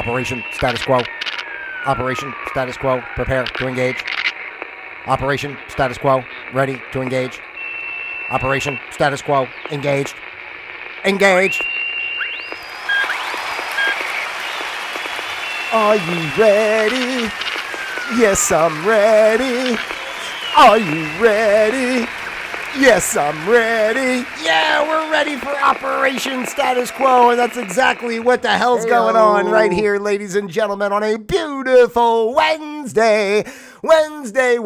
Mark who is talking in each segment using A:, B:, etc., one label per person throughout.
A: Operation status quo. Operation status quo. Prepare to engage. Operation status quo. Ready to engage. Operation status quo. Engaged. Engaged. Are you ready? Yes, I'm ready. Are you ready? Yes, I'm ready. Yeah, we're ready for Operation Status Quo, and that's exactly what the hell's going on right here, ladies and gentlemen, on a beautiful Wednesday. Wednesday,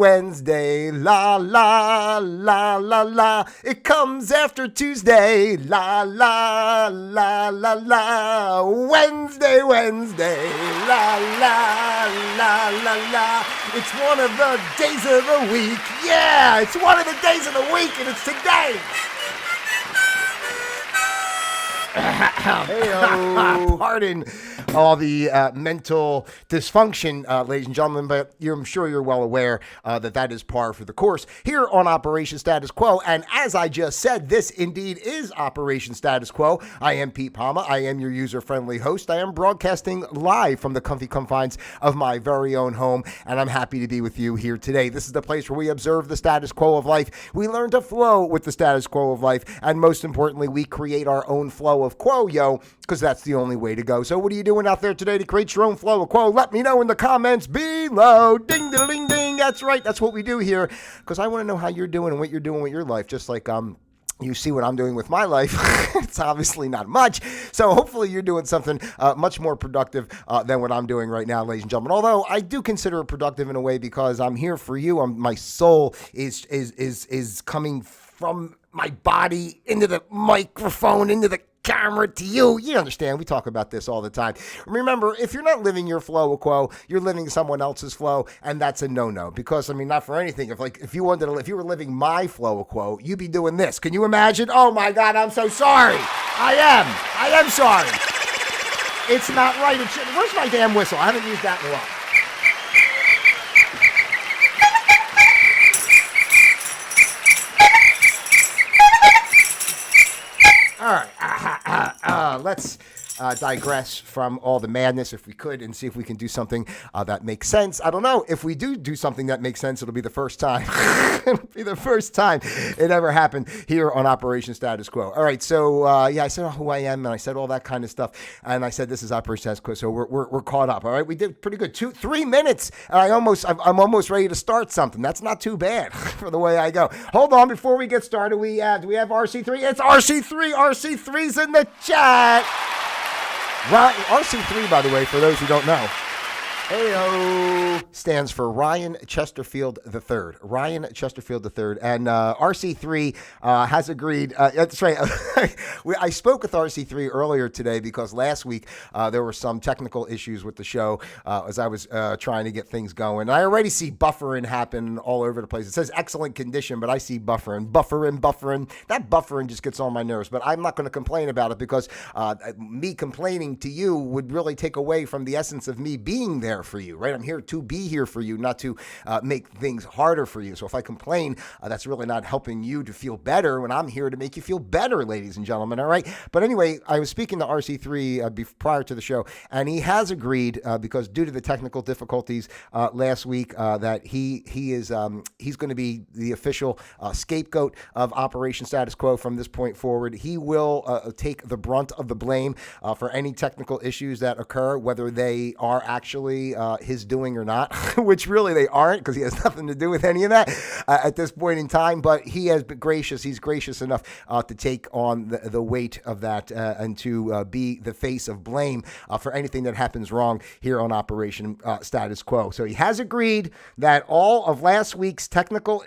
A: la, la, la, la, la. It comes after Tuesday, la, la, la, la, la. Wednesday, la, la, la, la, la. It's one of the days of the week. Yeah, it's one of the days of the week, and it's today. Pardon all the mental dysfunction, ladies and gentlemen, but I'm sure you're well aware that is par for the course here on Operation Status Quo. And as I just said, this indeed is Operation Status Quo. I am Pete.Palma. I am your user-friendly host. I am broadcasting live from the comfy confines of my very own home, and I'm happy to be with you here today. This is the place where we observe the status quo of life. We learn to flow with the status quo of life, and most importantly, we create our own flow of quo, because that's the only way to go. So what are you doing out there today to create your own flow of quo? Let me know in the comments below. Ding, ding, ding, ding. That's right. That's what we do here, because I want to know how you're doing and what you're doing with your life, just like you see what I'm doing with my life. It's obviously not much. So hopefully you're doing something much more productive than what I'm doing right now, ladies and gentlemen. Although I do consider it productive in a way because I'm here for you. My soul is coming from my body into the microphone, into the camera to you. You understand, we talk about this all the time. Remember, if you're not living your flow of quo, you're living someone else's flow, and that's a no-no. Because not for anything, if you were living my flow of quo, you'd be doing this. Can you imagine? Oh my God, I'm so sorry. I am sorry. It's not right. Where's my damn whistle? I haven't used that in a while. All right, let's digress from all the madness if we could and see if we can do something that makes sense. I don't know. If we do something that makes sense, it'll be the first time. It'll be the first time it ever happened here on Operation Status Quo. All right, so I said who I am and I said all that kind of stuff, and I said this is Operation Status Quo, so we're caught up. All right, we did pretty good. 3 minutes, and I'm almost ready to start something. That's not too bad for the way I go. Hold on, before we get started, do we have RC3? It's RC3. RC3's in the chat. RC3, by the way, for those who don't know, stands for Ryan Chesterfield III. Ryan Chesterfield III. And RC3 has agreed. That's right. I spoke with RC3 earlier today because last week there were some technical issues with the show as I was trying to get things going. I already see buffering happen all over the place. It says excellent condition, but I see buffering. That buffering just gets on my nerves. But I'm not going to complain about it because me complaining to you would really take away from the essence of me being there for you, right? I'm here to be here for you, not to make things harder for you. So if I complain, that's really not helping you to feel better when I'm here to make you feel better, ladies and gentlemen, all right? But anyway, I was speaking to RC3 prior to the show, and he has agreed, because due to the technical difficulties last week, that he's going to be the official scapegoat of Operation Status Quo from this point forward. He will take the brunt of the blame for any technical issues that occur, whether they are actually his doing or not, which really they aren't, because he has nothing to do with any of that at this point in time. But he has been gracious. He's gracious enough to take on the weight of that and to be the face of blame for anything that happens wrong here on Operation Status Quo. So he has agreed that all of last week's technical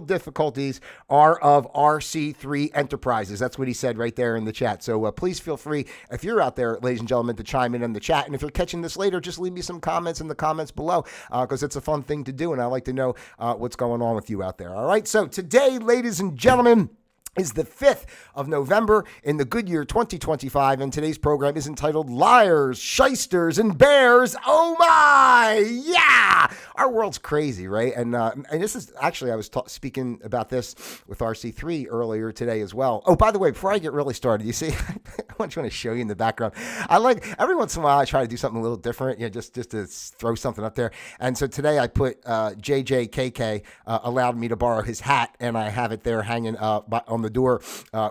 A: difficulties are of RC3 Enterprises. That's what he said right there in the chat. So please feel free, if you're out there, ladies and gentlemen, to chime in the chat. And if you're catching this later, just leave me some comments in the comments below, because it's a fun thing to do, and I like to know what's going on with you out there. All right, so today, ladies and gentlemen, is the 5th of November in the good year 2025, and today's program is entitled Liars, Shysters, and Bears. Oh my! Yeah! Our world's crazy, right? And this is actually, I was speaking about this with RC3 earlier today as well. Oh, by the way, before I get really started, you see, I want to show you in the background. I like, every once in a while, I try to do something a little different, just to throw something up there. And so today I put JJKK allowed me to borrow his hat, and I have it there hanging on the door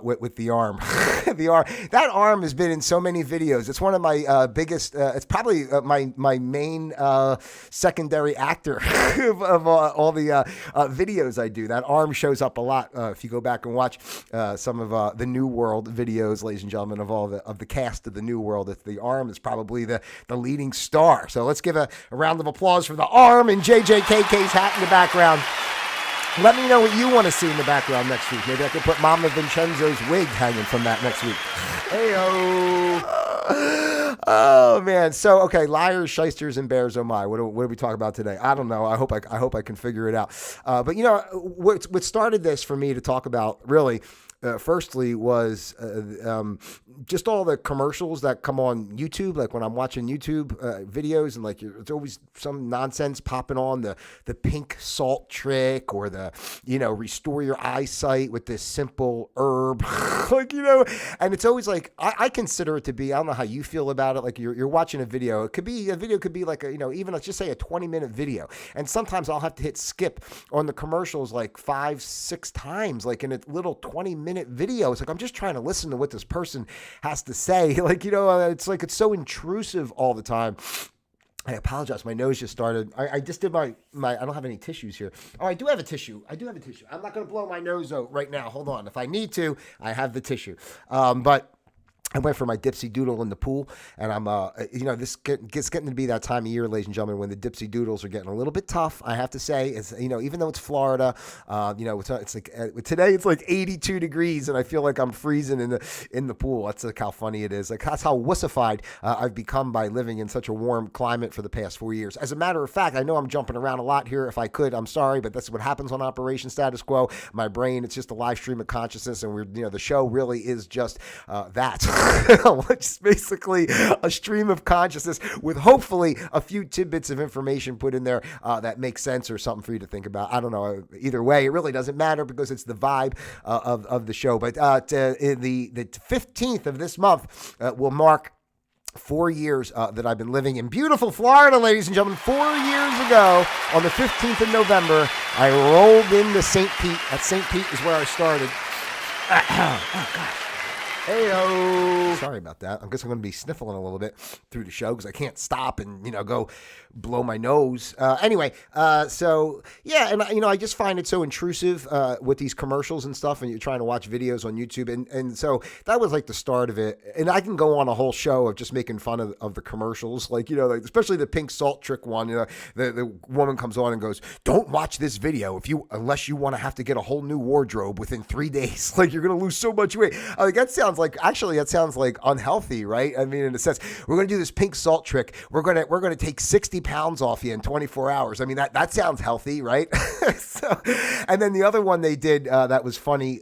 A: with the arm. That arm has been in so many videos. It's one of my biggest. It's probably my main secondary actor of all the videos I do. That arm shows up a lot if you go back and watch some of the New World videos, ladies and gentlemen, of the cast of the New World. The arm is probably the leading star. So let's give a round of applause for the arm and JJKK's hat in the background. Let me know what you want to see in the background next week. Maybe I could put Mama Vincenzo's wig hanging from that next week. Hey-oh. Oh, man. So, okay, liars, shysters, and bears, oh my. What are we talking about today? I don't know. I hope I can figure it out. But, what started this for me to talk about, really, firstly, was just all the commercials that come on YouTube. Like when I'm watching YouTube videos, and like it's always some nonsense popping on, the pink salt trick, or the restore your eyesight with this simple herb, and it's always like I consider it to be. I don't know how you feel about it. Like you're watching a video. A video could be like even let's just say a 20-minute video, and sometimes I'll have to hit skip on the commercials like 5-6 times, like in a little 20-minute video. It's like I'm just trying to listen to what this person has to say. It's like it's so intrusive all the time. I apologize. My nose just started. I just did my. I don't have any tissues here. Oh, I do have a tissue. I'm not going to blow my nose out right now. Hold on. If I need to, I have the tissue. But I went for my dipsy doodle in the pool, and I'm, this gets getting to be that time of year, ladies and gentlemen, when the dipsy doodles are getting a little bit tough. I have to say, it's, even though it's Florida, it's like today it's like 82 degrees, and I feel like I'm freezing in the pool. That's like how funny it is. Like that's how wussified I've become by living in such a warm climate for the past 4 years. As a matter of fact, I know I'm jumping around a lot here. If I could, I'm sorry, but that's what happens on Operation Status Quo. My brain, it's just a live stream of consciousness, and the show really is just that. Which is basically a stream of consciousness with hopefully a few tidbits of information put in there that makes sense or something for you to think about. I don't know. Either way, it really doesn't matter because it's the vibe of the show. But the 15th of this month will mark 4 years that I've been living in beautiful Florida, ladies and gentlemen. 4 years ago, on the 15th of November, I rolled into St. Pete. At St. Pete is where I started. Oh, gosh. Hey-o. Sorry about that. I guess I'm going to be sniffling a little bit through the show because I can't stop and, go blow my nose. Anyway, so, yeah, and, I just find it so intrusive with these commercials and stuff, and you're trying to watch videos on YouTube. And so that was like the start of it. And I can go on a whole show of just making fun of the commercials, like especially the pink salt trick one. The woman comes on and goes, "Don't watch this video unless you want to have to get a whole new wardrobe within 3 days. Like, you're going to lose so much weight." Like, that sounds like unhealthy, right? I mean, in a sense, we're going to do this pink salt trick. We're going to take 60 pounds off you in 24 hours. I mean, that sounds healthy, right? So, and then the other one they did that was funny.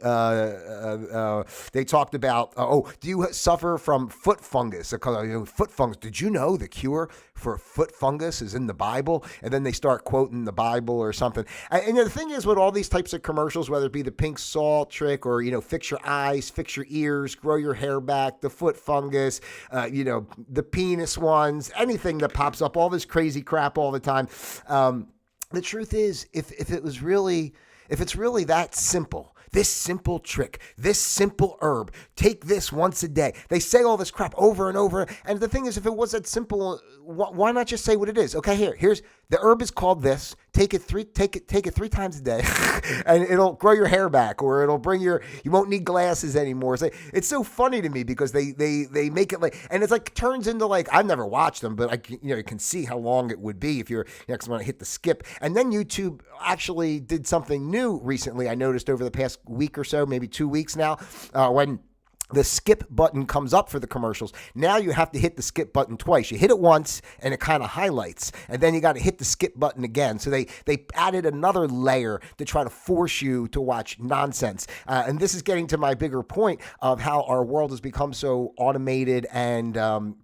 A: They talked about, do you suffer from foot fungus? Foot fungus. Did you know the cure for foot fungus is in the Bible? And then they start quoting the Bible or something. And the thing is, with all these types of commercials, whether it be the pink salt trick or, fix your eyes, fix your ears, grow your hair back, the foot fungus, the penis ones, anything that pops up, all this crazy crap all the time. The truth is, if it's really that simple, this simple trick, this simple herb, take this once a day. They say all this crap over and over. And the thing is, if it was that simple, why not just say what it is? Okay, here's the herb is called this. Take it 3 times a day, and it'll grow your hair back, or it'll you won't need glasses anymore. It's so funny to me because they make it like, and it's like turns into like, I've never watched them, but you can see how long it would be if you're because I'm gonna hit the skip. And then YouTube actually did something new recently. I noticed over the past week or so, maybe 2 weeks now, when the skip button comes up for the commercials. Now you have to hit the skip button twice. You hit it once and it kind of highlights, and then you got to hit the skip button again. So they added another layer to try to force you to watch nonsense. And this is getting to my bigger point of how our world has become so automated and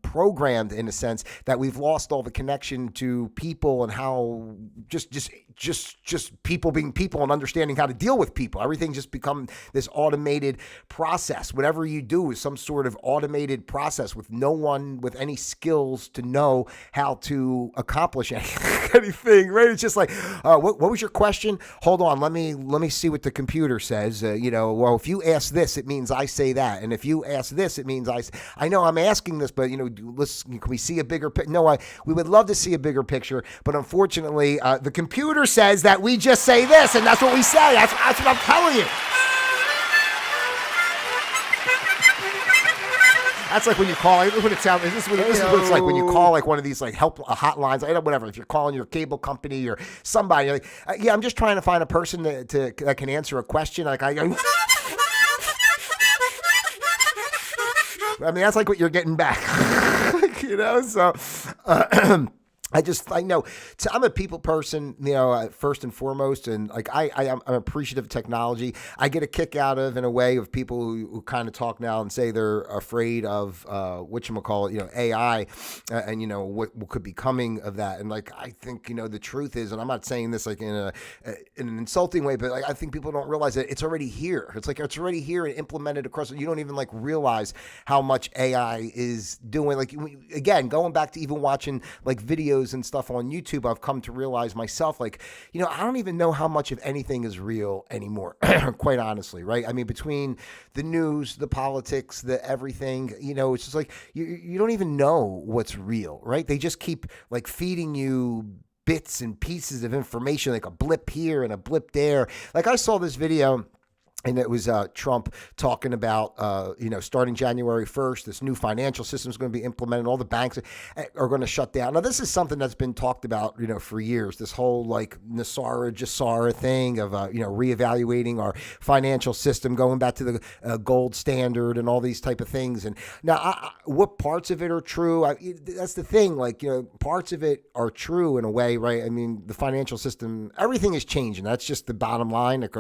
A: programmed, in a sense, that we've lost all the connection to people and how just people being people and understanding how to deal with people. Everything just become this automated process. Whatever you do is some sort of automated process with no one with any skills to know how to accomplish anything, right? It's just like, what was your question? Hold on, let me see what the computer says. Well, if you ask this, it means I say that, and if you ask this, it means I know I'm asking this, but can we see a bigger picture? No, we would love to see a bigger picture, but unfortunately, the computer says that we just say this, and that's what we say. That's what I'm telling you. That's like when you call. This is what it sounds. This is what it's like when you call like one of these like help hotlines. Whatever. If you're calling your cable company or somebody, you're like, yeah, I'm just trying to find a person that can answer a question. Like I mean, that's like what you're getting back. So. I know. So I'm a people person, first and foremost, and like I'm appreciative of technology. I get a kick out of, in a way, of people who kind of talk now and say they're afraid of whatchamacallit, AI, and what could be coming of that. And like I think the truth is, and I'm not saying this like in an insulting way, but like, I think people don't realize that it's already here. It's like it's already here and implemented across. You don't even like realize how much AI is doing. Like again, going back to even watching like videos and stuff on YouTube, I've come to realize myself, like, I don't even know how much of anything is real anymore, quite honestly, right? I mean, between the news, the politics, the everything, it's just like, you don't even know what's real, right? They just keep like feeding you bits and pieces of information, like a blip here and a blip there. Like I saw this video, and it was Trump talking about, starting January 1st, this new financial system is going to be implemented. All the banks are going to shut down. Now, this is something that's been talked about, for years. This whole like Jasara thing of, reevaluating our financial system, going back to the gold standard and all these type of things. And now, what parts of it are true? That's the thing. Like, parts of it are true in a way, right? I mean, the financial system, everything is changing. That's just the bottom line. Like,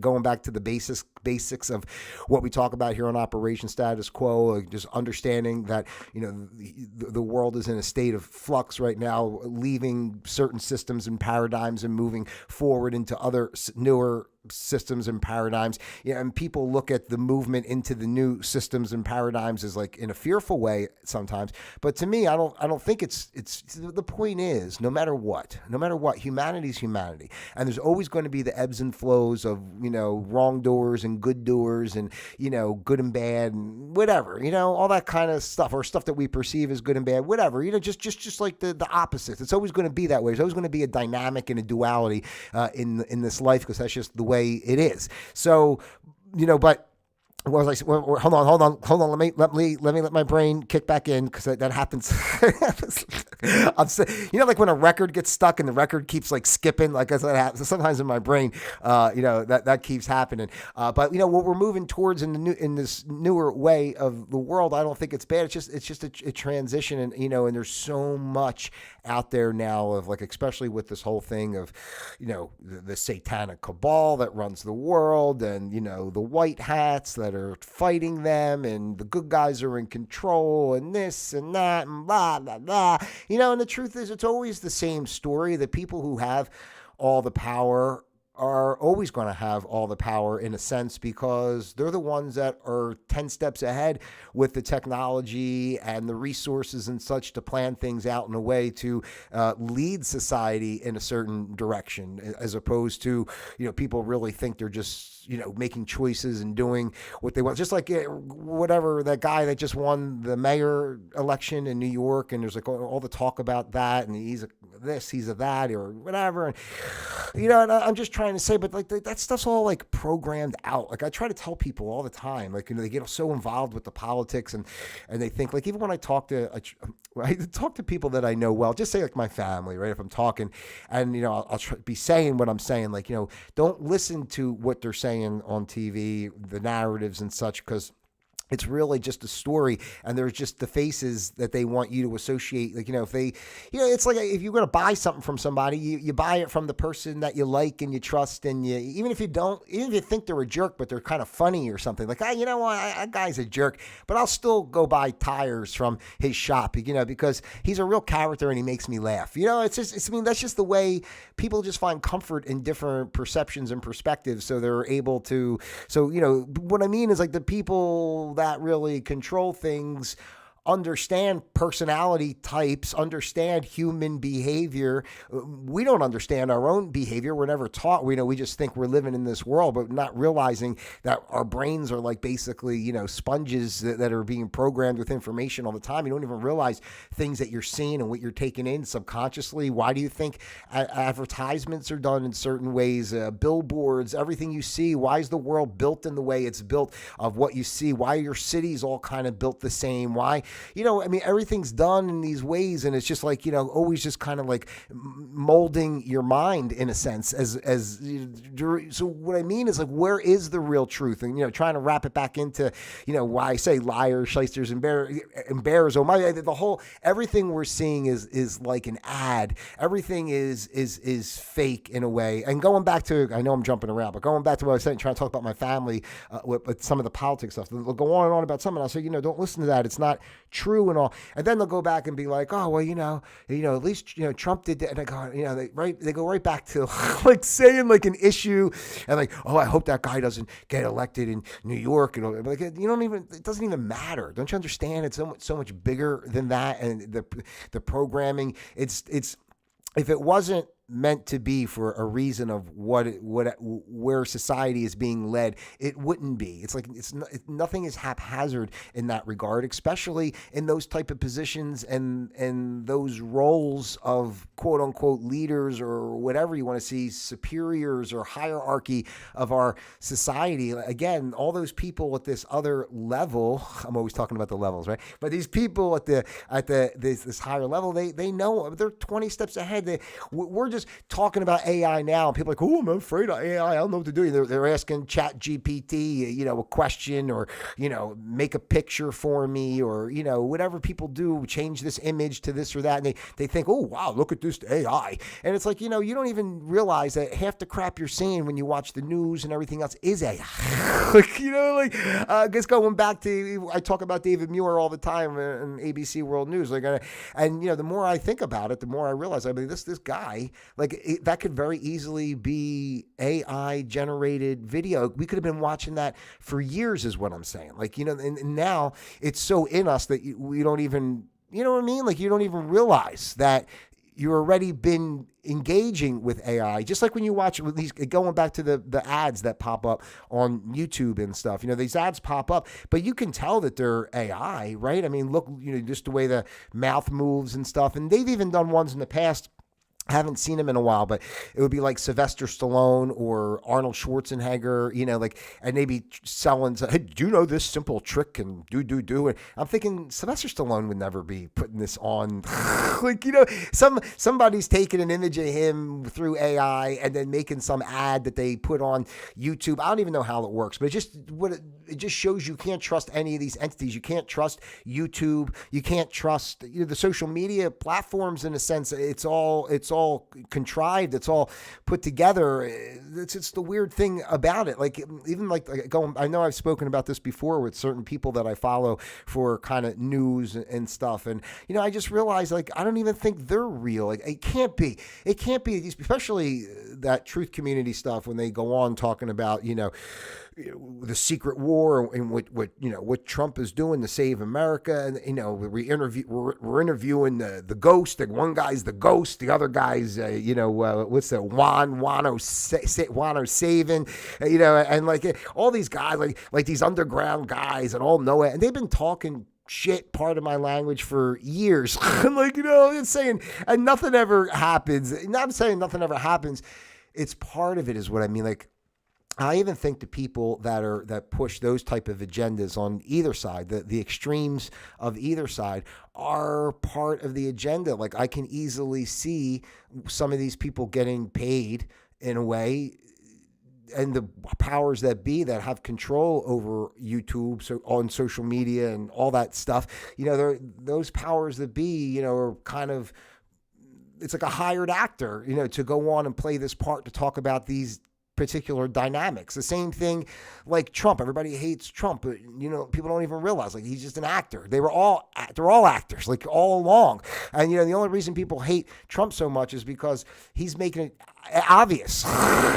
A: going back to the basics of what we talk about here on Operation Status Quo, like just understanding that the world is in a state of flux right now, leaving certain systems and paradigms and moving forward into other newer systems and paradigms. And people look at the movement into the new systems and paradigms as like in a fearful way sometimes. But to me, I don't think it's the point is, no matter what, humanity's humanity. And there's always going to be the ebbs and flows of, wrongdoers and good doers and, good and bad and whatever, all that kind of stuff, or stuff that we perceive as good and bad, whatever, just like the opposites. It's always going to be that way. There's always going to be a dynamic and a duality in this life, because that's just the way it is. So, but what was I? Hold on. Let my brain kick back in, because that happens. Like when a record gets stuck and the record keeps like skipping, like that happens sometimes in my brain. That keeps happening. But what we're moving towards in this newer way of the world, I don't think it's bad. It's just a transition, and and there's so much out there now of like, especially with this whole thing of, the satanic cabal that runs the world, and the white hats that are fighting them, and the good guys are in control, and this and that, and blah blah blah. And the truth is, it's always the same story. The people who have all the power are always going to have all the power, in a sense, because they're the ones that are 10 steps ahead with the technology and the resources and such to plan things out in a way to lead society in a certain direction, as opposed to, people really think they're just, making choices and doing what they want. Just like whatever, that guy that just won the mayor election in New York, and there's like all the talk about that, and he's a this, he's a that, or whatever. And, and I'm just trying to say, but like that stuff's all like programmed out. Like I try to tell people all the time, like, they get so involved with the politics, and they think, like, even when I talk to people that I know well, just say like my family, right? If I'm talking, and I'll be saying what I'm saying, like, don't listen to what they're saying on TV, the narratives and such, because It's really just a story, and there's just the faces that they want you to associate. Like, if they, it's like if you're going to buy something from somebody, you buy it from the person that you like and you trust, and even if you think they're a jerk, but they're kind of funny or something, like, you know what, that guy's a jerk, but I'll still go buy tires from his shop, because he's a real character and he makes me laugh. That's just the way people just find comfort in different perceptions and perspectives. So they're able to, what I mean is like the people that really control things understand personality types, understand human behavior. We don't understand our own behavior. We're never taught. We just think we're living in this world, but not realizing that our brains are like basically, sponges that are being programmed with information all the time. You don't even realize things that you're seeing and what you're taking in subconsciously. Why do you think advertisements are done in certain ways? Billboards, everything you see. Why is the world built in the way it's built of what you see? Why are your cities all kind of built the same? Why? Everything's done in these ways, and it's just like, always just kind of like molding your mind in a sense so what I mean is like, where is the real truth? And, trying to wrap it back into, why I say liars, shysters, and bears. Everything we're seeing is like an ad. Everything is fake in a way. And going back to, I know I'm jumping around, but going back to what I was saying, trying to talk about my family, with some of the politics stuff, they'll go on and on about something. I'll say, don't listen to that. It's not true and all. And then they'll go back and be like, oh, well, at least, Trump did that. And I go, they go right back to like saying like an issue and like, oh, I hope that guy doesn't get elected in New York. And like, it doesn't even matter. Don't you understand? It's so much bigger than that. And the programming, it's, if it wasn't meant to be for a reason of where society is being led, it wouldn't be. It's like nothing is haphazard in that regard, especially in those type of positions and those roles of quote unquote leaders or whatever you want to see, superiors or hierarchy of our society. Again, all those people at this other level, I'm always talking about the levels, right? But these people at this higher level, they know they're 20 steps ahead. We're just talking about AI now, and people are like, oh, I'm afraid of AI. I don't know what to do. They're asking Chat GPT, a question, or, make a picture for me, or, whatever people do, change this image to this or that. And they think, oh, wow, look at this AI. And it's like, you don't even realize that half the crap you're seeing when you watch the news and everything else is AI. I guess going back to, I talk about David Muir all the time in ABC World News. And the more I think about it, the more I realize, this guy, that could very easily be AI generated video. We could have been watching that for years is what I'm saying. And now it's so in us that we don't even, you know what I mean? Like, you don't even realize that you've already been engaging with AI, just like when you watch these, going back to the ads that pop up on YouTube and stuff. These ads pop up, but you can tell that they're AI, right? Look, just the way the mouth moves and stuff. And they've even done ones in the past. I haven't seen him in a while, but it would be like Sylvester Stallone or Arnold Schwarzenegger, and they'd be selling, hey, do you know this simple trick and do. And I'm thinking Sylvester Stallone would never be putting this on. Somebody's taking an image of him through AI and then making some ad that they put on YouTube. I don't even know how it works, but it just shows you can't trust any of these entities. You can't trust YouTube. You can't trust the social media platforms in a sense. It's all contrived. It's all put together. It's the weird thing about it. I know I've spoken about this before with certain people that I follow for kind of news and stuff. And, I just realized, I don't even think they're real. It can't be, especially that truth community stuff when they go on talking about, the secret war and what Trump is doing to save America. And, we're interviewing the ghost. One guy's the ghost. The other guy's, what's that? Wano Savin, and all these guys, like these underground guys and all know it. And they've been talking shit, part of my language, for years. I'm saying, and nothing ever happens. I'm saying nothing ever happens. It's part of it is what I mean. I even think the people that push those type of agendas on either side, the extremes of either side, are part of the agenda. I can easily see some of these people getting paid in a way and the powers that be that have control over YouTube, so on social media and all that stuff, those powers that be, are kind of, it's like a hired actor, to go on and play this part to talk about these particular dynamics. The same thing like Trump. Everybody hates Trump, but people don't even realize like he's just an actor. They're all actors, like all along. And the only reason people hate Trump so much is because he's making it obvious.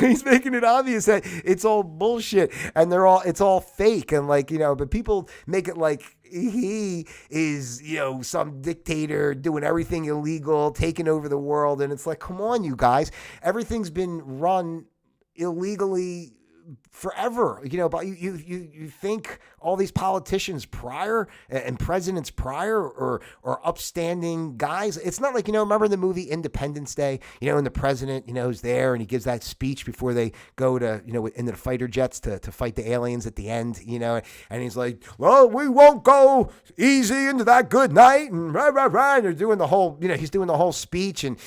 A: He's making it obvious that it's all bullshit and it's all fake, and but people make it like he is, some dictator doing everything illegal, taking over the world. And it's like, come on, you guys, everything's been run illegally forever, but you think all these politicians prior and presidents prior or upstanding guys. It's not like, remember the movie Independence Day, and the president, is there and he gives that speech before they go to, into the fighter jets to fight the aliens at the end, and he's like, well, we won't go easy into that good night. And and they're doing the whole, he's doing the whole speech and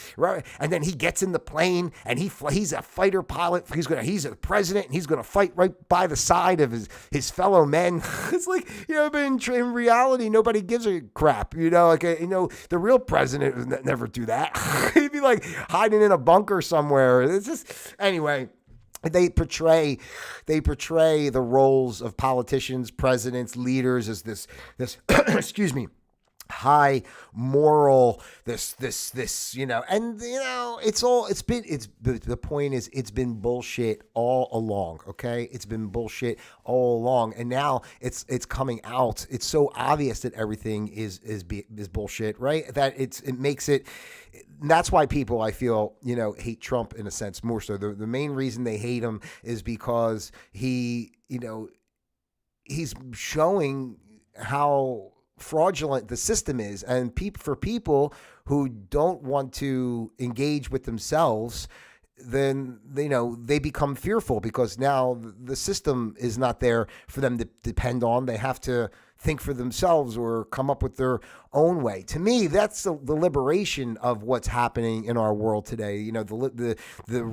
A: then he gets in the plane and he's a fighter pilot. He's a president and he's going to fight right by the side of his fellow men. It's like, but in reality, nobody gives a crap, the real president would never do that. He'd be like hiding in a bunker somewhere. It's just, anyway. They portray the roles of politicians, presidents, leaders as this excuse me, high moral, this and the point is it's been bullshit all along. Okay, it's been bullshit all along, and now it's coming out. It's so obvious that everything is bullshit, right? That it makes it. That's why people, I feel, hate Trump in a sense more so. The main reason they hate him is because he's showing how fraudulent the system is, and for people who don't want to engage with themselves, then they become fearful because now the system is not there for them to depend on. They have to think for themselves or come up with their own way. To me, that's the liberation of what's happening in our world today. The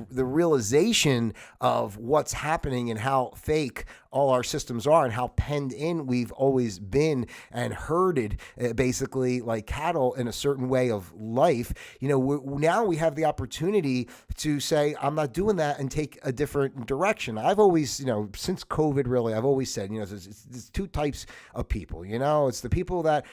A: realization of what's happening and how fake all our systems are and how penned in we've always been and herded basically like cattle in a certain way of life. Now we have the opportunity to say, I'm not doing that and take a different direction. I've always, since COVID, really, I've always said, there's two types of people. It's the people that,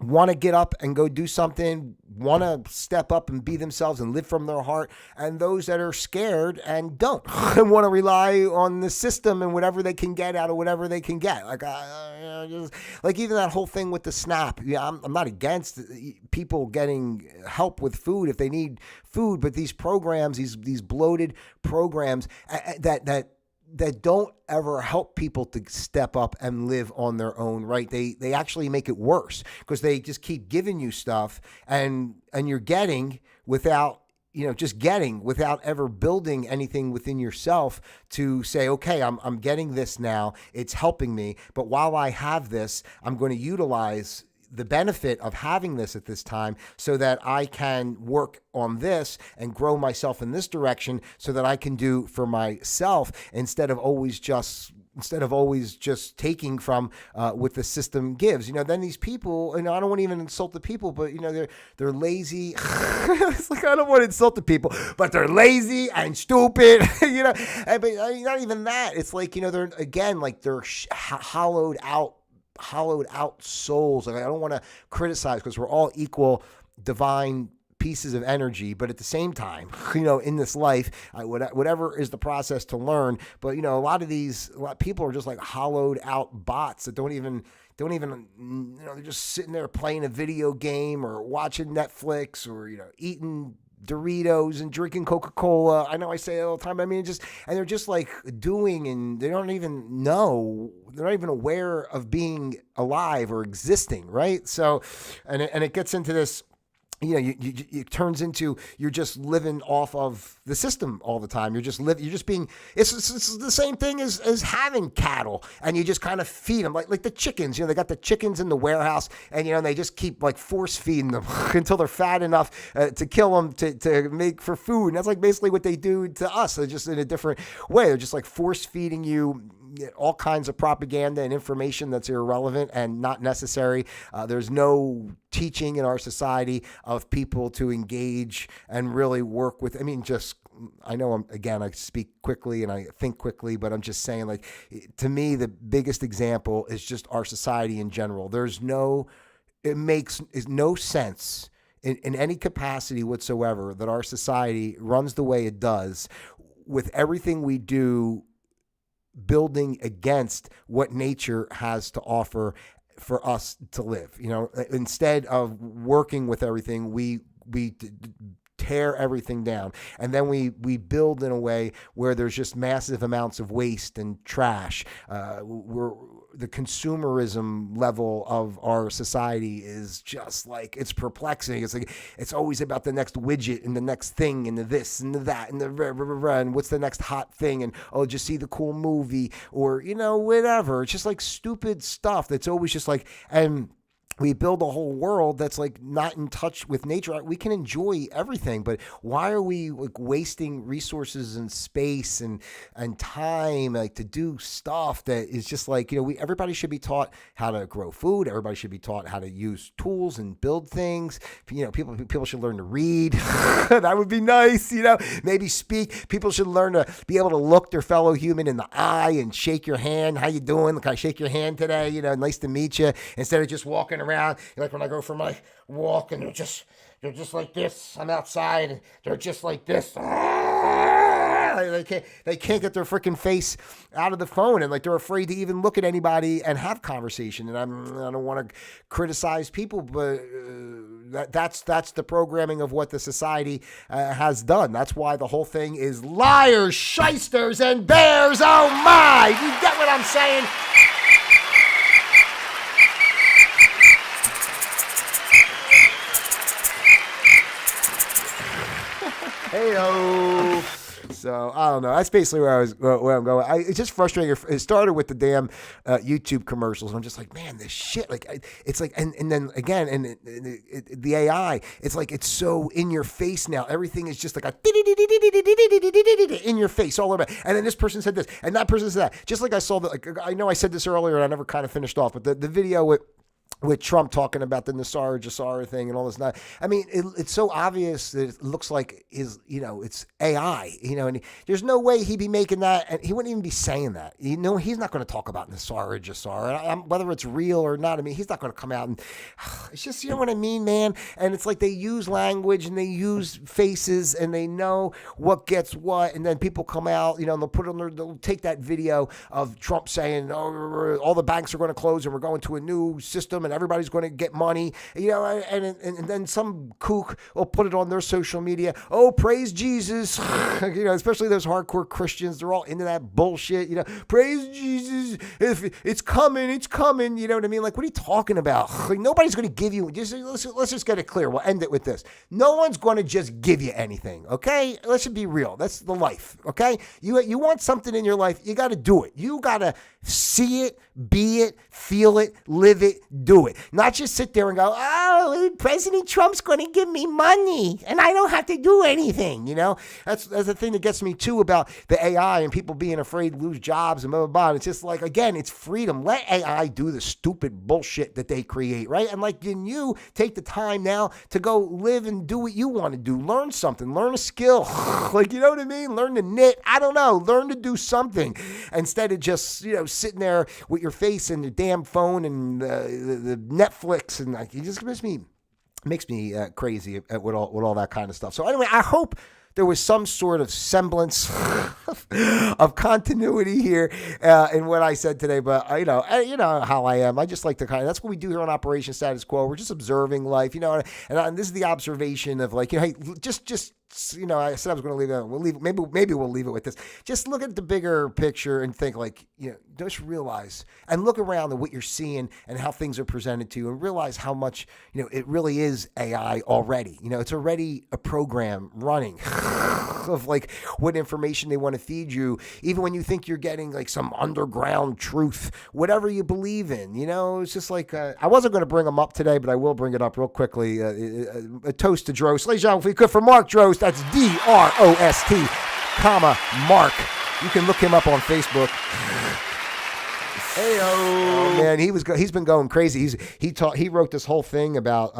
A: want to get up and go do something, want to step up and be themselves and live from their heart, and those that are scared and don't and want to rely on the system and whatever they can get out of whatever they can get. Like even that whole thing with the SNAP. Yeah, I'm not against people getting help with food if they need food, but these programs, these bloated programs that don't ever help people to step up and live on their own, right? They actually make it worse because they just keep giving you stuff and you're getting without, just getting without ever building anything within yourself to say, okay, I'm getting this now. It's helping me. But while I have this, I'm going to utilize the benefit of having this at this time so that I can work on this and grow myself in this direction so that I can do for myself instead of always just taking from what the system gives. Then these people, and I don't want to even insult the people, but they're lazy. It's like, I don't want to insult the people, but they're lazy and stupid. But not even that. It's like, they're again, like they're hollowed out souls. Like, I don't want to criticize because we're all equal divine pieces of energy, but at the same time, in this life, whatever is the process to learn. But a lot of people are just like hollowed out bots that don't even they're just sitting there playing a video game or watching Netflix or eating Doritos and drinking Coca-Cola. I know I say it all the time. I mean, and they're just like doing, and they don't even know. They're not even aware of being alive or existing, right? So, and it gets into this it turns into you're just living off of the system all the time. You're just being. It's the same thing as having cattle, and you just kind of feed them like the chickens. They got the chickens in the warehouse, and and they just keep like force feeding them until they're fat enough to kill them to make for food. And that's like basically what they do to us. They're just in a different way. They're just like force feeding you all kinds of propaganda and information that's irrelevant and not necessary. There's no teaching in our society of people to engage and really work with. I know I speak quickly and I think quickly, but I'm just saying, like, to me, the biggest example is just our society in general. It makes no sense in any capacity whatsoever that our society runs the way it does with everything we do building against what nature has to offer for us to live. Instead of working with everything, we tear everything down, and then we build in a way where there's just massive amounts of waste and trash. The consumerism level of our society is just like, it's perplexing. It's like it's always about the next widget and the next thing and the this and the that and the and what's the next hot thing, and just see the cool movie or whatever. It's just like stupid stuff that's always just like, and we build a whole world that's like not in touch with nature. We can enjoy everything, but why are we like wasting resources and space and time like to do stuff that is just like, everybody should be taught how to grow food. Everybody should be taught how to use tools and build things. People should learn to read. That would be nice. Maybe speak. People should learn to be able to look their fellow human in the eye and shake your hand. How you doing? Can I shake your hand today? Nice to meet you. Instead of just walking around, like when I go for my walk and they're just like this. I'm outside and they're just like this. They can't get their freaking face out of the phone, and like they're afraid to even look at anybody and have conversation. And I don't want to criticize people, but that's the programming of what the society has done. That's why the whole thing is liars, shysters, and bears. Oh my! You get what I'm saying? Hey-o. So I don't know. That's basically where I'm going. It's just frustrating. It started with the damn YouTube commercials, and I'm just like, man, this shit. Like, it's like, and then again, and the AI. It's like it's so in your face now. Everything is just like a in your face all over. And then this person said this, and that person said that. Just like I saw that. Like, I know I said this earlier, and I never kind of finished off, but the video with Trump talking about the Nassar Jassara thing and all this. I mean, it's so obvious that it looks like it's AI, and there's no way he'd be making that, and he wouldn't even be saying that. He's not going to talk about Nassar Jassara, whether it's real or not. I mean, he's not going to come out and it's just, what I mean, man. And it's like they use language and they use faces and they know what gets what, and then people come out, and they'll take that video of Trump saying, "Oh, all the banks are going to close and we're going to a new system and everybody's going to get money," and then some kook will put it on their social media. Oh, praise Jesus. Especially those hardcore Christians, they're all into that bullshit. Praise Jesus. If it's coming, it's coming. You know what I mean? Like, what are you talking about? Like, nobody's going to give you, let's just get it clear. We'll end it with this. No one's going to just give you anything. Okay. Let's just be real. That's the life. Okay. You want something in your life. You got to do it. You got to see it, be it, feel it, live it, do it. Not just sit there and go, oh, President Trump's going to give me money and I don't have to do anything. That's the thing that gets me too about the AI and people being afraid to lose jobs and blah, blah, blah. And it's just like, again, it's freedom. Let AI do the stupid bullshit that they create, right? And like, you take the time now to go live and do what you want to do. Learn something, learn a skill. Like, you know what I mean? Learn to knit. I don't know. Learn to do something instead of just, sitting there with your face in the damn phone and the Netflix, and like, it just makes me crazy with all that kind of stuff. So anyway, I hope there was some sort of semblance of continuity here in what I said today. But you know how I am. I just like to that's what we do here on Operation Status Quo. We're just observing life, and this is the observation of like, hey, just I said I was going to leave it. We'll leave. Maybe we'll leave it with this. Just look at the bigger picture and think like, just realize and look around at what you're seeing and how things are presented to you, and realize how much, it really is AI already. It's already a program running of like what information they want to feed you, even when you think you're getting like some underground truth, whatever you believe in. It's just like, I wasn't going to bring them up today, but I will bring it up real quickly. A toast to Drost. Ladies and gentlemen, if we could, for Mark Drost, that's DROST, Mark. You can look him up on Facebook. Hey, oh man, he's been going crazy. He wrote this whole thing about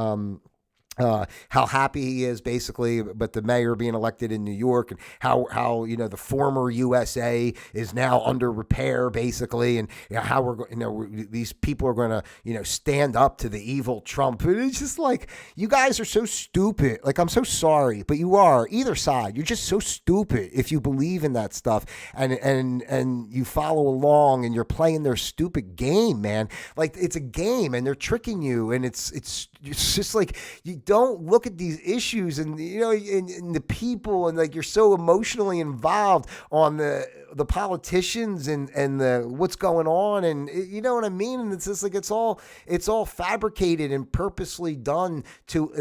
A: how happy he is, basically, but the mayor being elected in New York, and how the former USA is now under repair, basically, and how these people are going to stand up to the evil Trump. And it's just like, you guys are so stupid. Like, I'm so sorry, but you are, either side. You're just so stupid if you believe in that stuff and you follow along and you're playing their stupid game, man. Like, it's a game and they're tricking you, and it's just like, you don't look at these issues and and the people, and like, you're so emotionally involved on the politicians and the what's going on, and you know what I mean. And it's just like, it's all fabricated and purposely done to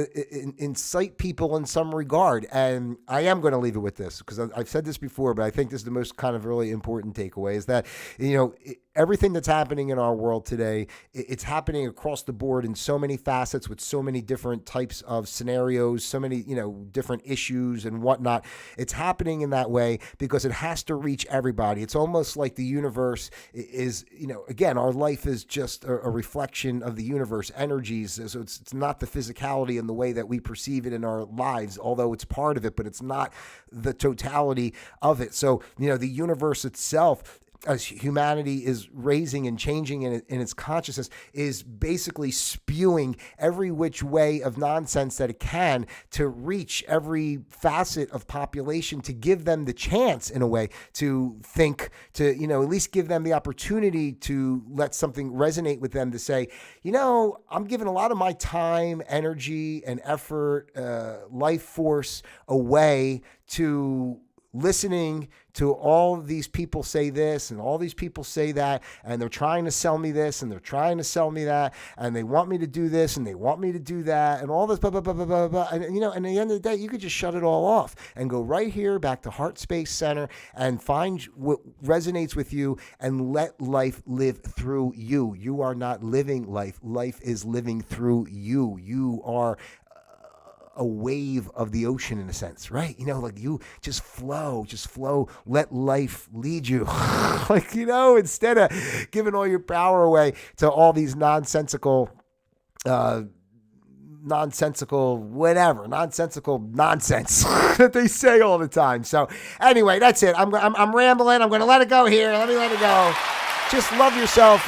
A: incite people in some regard. And I am going to leave it with this, because I've said this before, but I think this is the most kind of really important takeaway, is that everything that's happening in our world today, it's happening across the board in so many facets, with so many different types of scenarios, so many, different issues and whatnot. It's happening in that way because it has to reach everybody. It's almost like the universe is, again, our life is just a reflection of the universe energies. So it's not the physicality and the way that we perceive it in our lives, although it's part of it, but it's not the totality of it. So, the universe itself, as humanity is raising and changing in its consciousness, is basically spewing every which way of nonsense that it can to reach every facet of population, to give them the chance, in a way, to think, to, at least give them the opportunity to let something resonate with them, to say, I'm giving a lot of my time, energy, and effort, life force away to listening to all of these people say this and all these people say that, and they're trying to sell me this and they're trying to sell me that, and they want me to do this and they want me to do that, and all this blah blah blah blah blah blah. And and at the end of the day, you could just shut it all off and go right here back to Heart Space Center and find what resonates with you and let life live through you. You are not living life. Life is living through you. You are a wave of the ocean, in a sense, right? Like, you just flow, let life lead you. Like, instead of giving all your power away to all these nonsensical nonsense that they say all the time. So anyway, that's it. I'm rambling. I'm going to let it go here. Let me let it go. Just love yourself.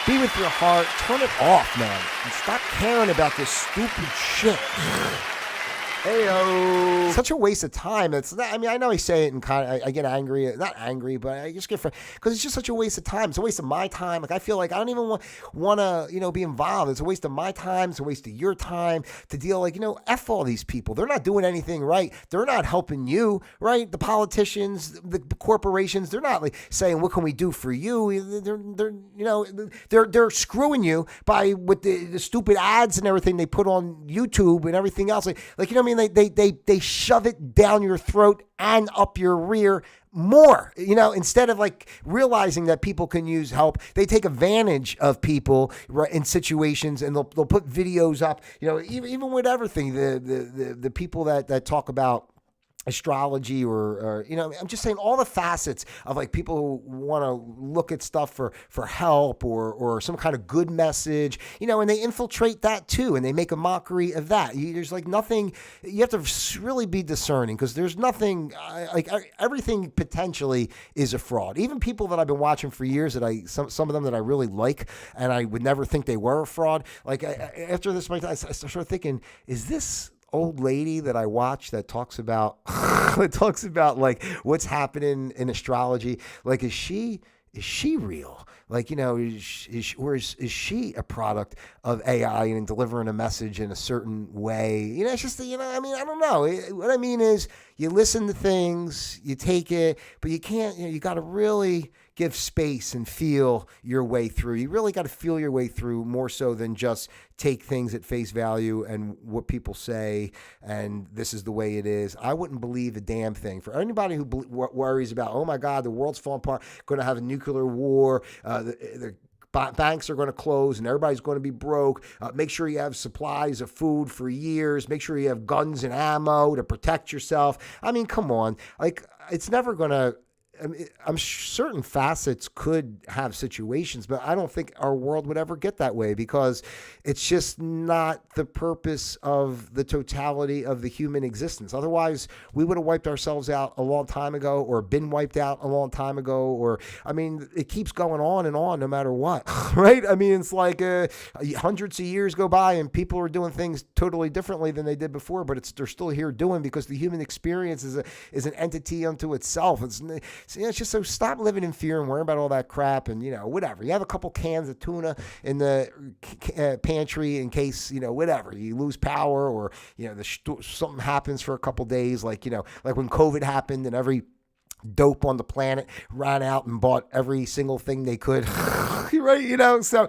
A: Be with your heart. Turn it off, man. And stop caring about this stupid shit. Heyo. Such a waste of time. It's not, I know I say it and I get angry, not angry, but I just get because it's just such a waste of time. It's a waste of my time. Like, I feel like I don't even want to, be involved. It's a waste of my time. It's a waste of your time to deal, like, F all these people. They're not doing anything right. They're not helping you, right? The politicians, the corporations, they're not like saying, what can we do for you? They're screwing you with the stupid ads and everything they put on YouTube and everything else. Like, they shove it down your throat and up your rear more, instead of like realizing that people can use help. They take advantage of people, right, in situations, and they'll put videos up, even with everything, the people that talk about astrology or I'm just saying all the facets of like people who want to look at stuff for help or some kind of good message, and they infiltrate that too, and they make a mockery of that. There's like nothing, you have to really be discerning, because there's nothing, like everything potentially is a fraud. Even people that I've been watching for years some of them that I really like, and I would never think they were a fraud. Like after this, I started thinking, is this old lady that I watch that talks about like what's happening in astrology, like, is she is she real? Like, is she a product of AI and delivering a message in a certain way? It's just, I don't know. What I mean is you listen to things, you take it, but you can't, you got to really give space and feel your way through. You really got to feel your way through more so than just take things at face value and what people say and this is the way it is. I wouldn't believe a damn thing. For anybody who worries about, oh my God, the world's falling apart, going to have a nuclear war, the banks are going to close and everybody's going to be broke. Make sure you have supplies of food for years. Make sure you have guns and ammo to protect yourself. I mean, come on. Like, it's never going to, I'm certain facets could have situations, but I don't think our world would ever get that way because it's just not the purpose of the totality of the human existence. Otherwise, we would have wiped ourselves out a long time ago or been wiped out a long time ago. Or, it keeps going on and on no matter what, right? It's like hundreds of years go by and people are doing things totally differently than they did before, but they're still here doing because the human experience is an entity unto itself. It's just so stop living in fear and worrying about all that crap and, whatever. You have a couple cans of tuna in the pantry in case, whatever. You lose power or, something happens for a couple days like when COVID happened and every dope on the planet ran out and bought every single thing they could. Right? So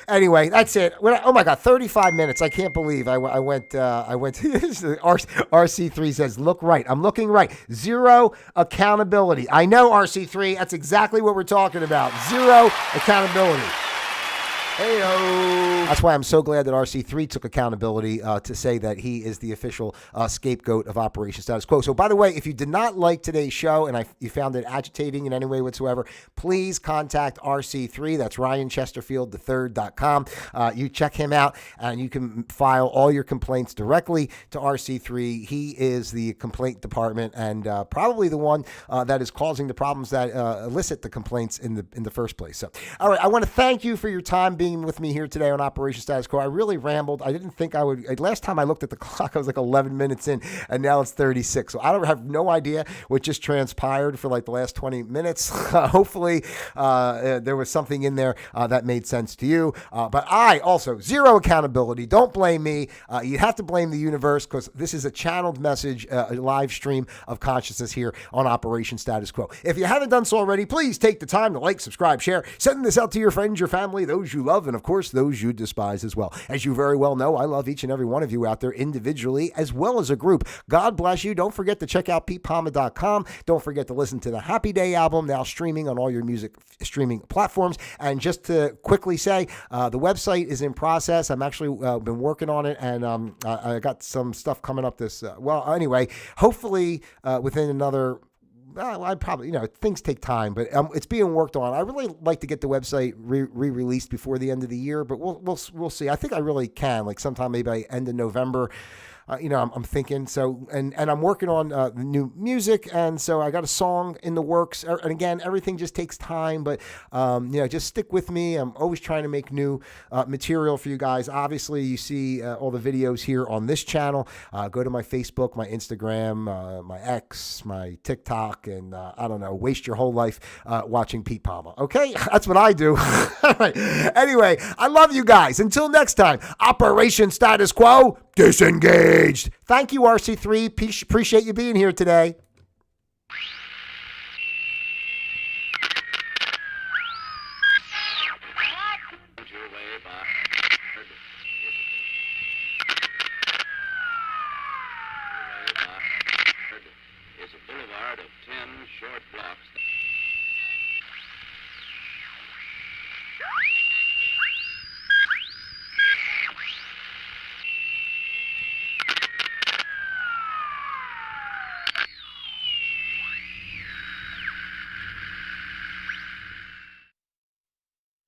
A: anyway, that's it. Oh my God, 35 minutes. I can't believe I went RC3 says, look right. I'm looking right. Zero accountability. I know, RC3. That's exactly what we're talking about. Zero accountability. Heyo. That's why I'm so glad that RC3 took accountability to say that he is the official scapegoat of Operation Status Quo. So, by the way, if you did not like today's show and you found it agitating in any way whatsoever, please contact RC3. That's RyanChesterfield3.com. You check him out and you can file all your complaints directly to RC3. He is the complaint department and probably the one that is causing the problems that elicit the complaints in the first place. So, all right, I want to thank you for your time being with me here today on Operation Status Quo. I really rambled. I didn't think I would. Last time I looked at the clock, I was like 11 minutes in, and now it's 36. So I don't have no idea what just transpired for like the last 20 minutes. Hopefully, there was something in there that made sense to you. But I also, zero accountability. Don't blame me. You have to blame the universe because this is a channeled message, a live stream of consciousness here on Operation Status Quo. If you haven't done so already, please take the time to like, subscribe, share, send this out to your friends, your family, those you love, and of course, those you despise as well. As you very well know, I love each and every one of you out there individually as well as a group. God bless you. Don't forget to check out pete.palma.com. Don't forget to listen to the Happy Day album, now streaming on all your music streaming platforms. And just to quickly say, the website is in process. I'm actually been working on it, and I got some stuff coming up anyway, hopefully within another I probably, things take time, but it's being worked on. I really like to get the website re-released before the end of the year, but we'll see. I think I really can, like sometime maybe by end of November. I'm thinking so, and I'm working on the new music, and so I got a song in the works. And again, everything just takes time, but just stick with me. I'm always trying to make new material for you guys. Obviously, you see all the videos here on this channel. Go to my Facebook, my Instagram, my X, my TikTok, and I don't know, waste your whole life watching Pete Palma. Okay, that's what I do. All right. Anyway, I love you guys. Until next time, Operation Status Quo disengaged. Thank you, RC3. Appreciate you being here today.